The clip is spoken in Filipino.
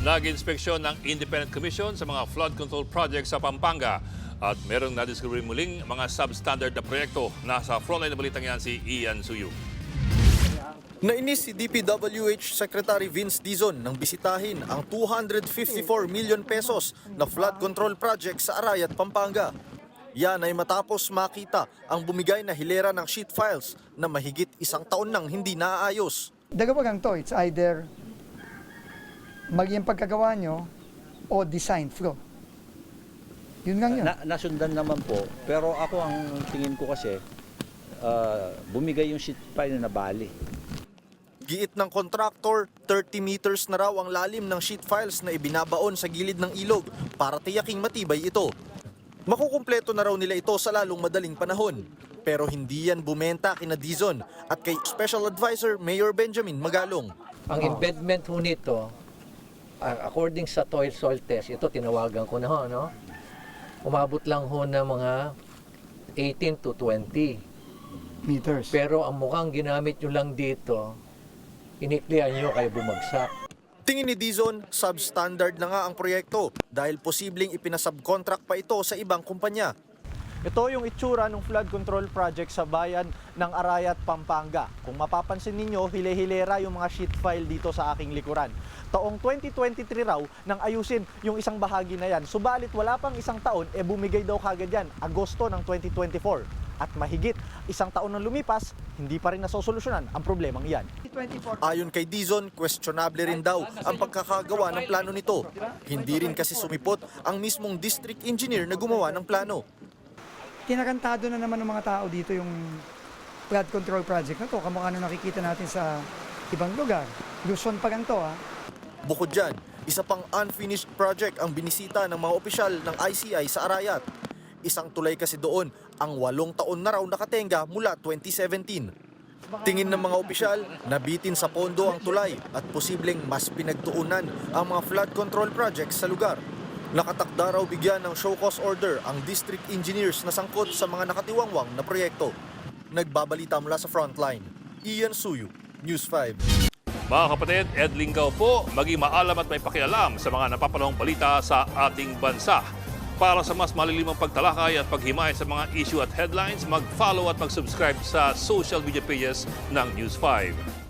Nag-inspeksyon ng Independent Commission sa mga flood control projects sa Pampanga. At merong nadiscover muling mga substandard na proyekto. Nasa frontline na balitang yan si Ian Suyu. Nainis si DPWH Secretary Vince Dizon nang bisitahin ang 254 million pesos na flood control project sa Arayat, Pampanga. Yan ay matapos makita ang bumigay na hilera ng sheet files na mahigit isang taon nang hindi naaayos. Dalawa lang to, it's either maging pagkagawa nyo o design flaw. Yun lang yun. Nasundan naman po, pero ako ang tingin ko kasi, bumigay yung sheet file na bali. Giit ng kontraktor, 30 meters na raw ang lalim ng sheet files na ibinabaon sa gilid ng ilog para tiyaking matibay ito. Makukumpleto na raw nila ito sa lalong madaling panahon. Pero hindi yan bumenta kina Dizon at kay Special Advisor Mayor Benjamin Magalong. Ang embedment ho nito, according sa soil test, ito tinawagan ko na ho, no? Umabot lang ho ng mga 18 to 20 Meters. Pero ang mukhang ginamit nyo lang dito, iniklian nyo kayo bumagsak. Tingin ni Dizon, substandard na nga ang proyekto dahil posibleng ipinasubcontract pa ito sa ibang kumpanya. Ito yung itsura ng flood control project sa bayan ng Arayat, Pampanga. Kung mapapansin ninyo, hile-hilera yung mga sheet file dito sa aking likuran. Taong 2023 raw nang ayusin yung isang bahagi na yan. Subalit wala pang isang taon, bumigay daw kagad yan, Agosto ng 2024. At mahigit isang taon nang lumipas, hindi pa rin nasosolusyonan ang problemang iyan. Ayon kay Dizon, questionable rin daw ang pagkakagawa ng plano nito. Hindi rin kasi sumipot ang mismong district engineer na gumawa ng plano. Kinakantado na naman ng mga tao dito yung flood control project na to. Kamukha nung nakikita natin sa ibang lugar. Luzon pa lang to, ha? Bukod dyan, isa pang unfinished project ang binisita ng mga opisyal ng ICI sa Arayat. Isang tulay kasi doon ang 8 taon na raw nakatenga mula 2017. Tingin ng mga opisyal, nabitin sa pondo ang tulay at posibleng mas pinagtuunan ang mga flood control projects sa lugar. Nakatakda raw bigyan ng show cause order ang district engineers na sangkot sa mga nakatiwangwang na proyekto. Nagbabalita mula sa frontline, Ian Suyu, News 5. Mga kapatid, Ed Lingaw po, maging maalam at may pakialam sa mga napapanahong balita sa ating bansa. Para sa mas malilimang pagtalakay at paghimay sa mga issue at headlines, mag-follow at mag-subscribe sa social media pages ng News 5.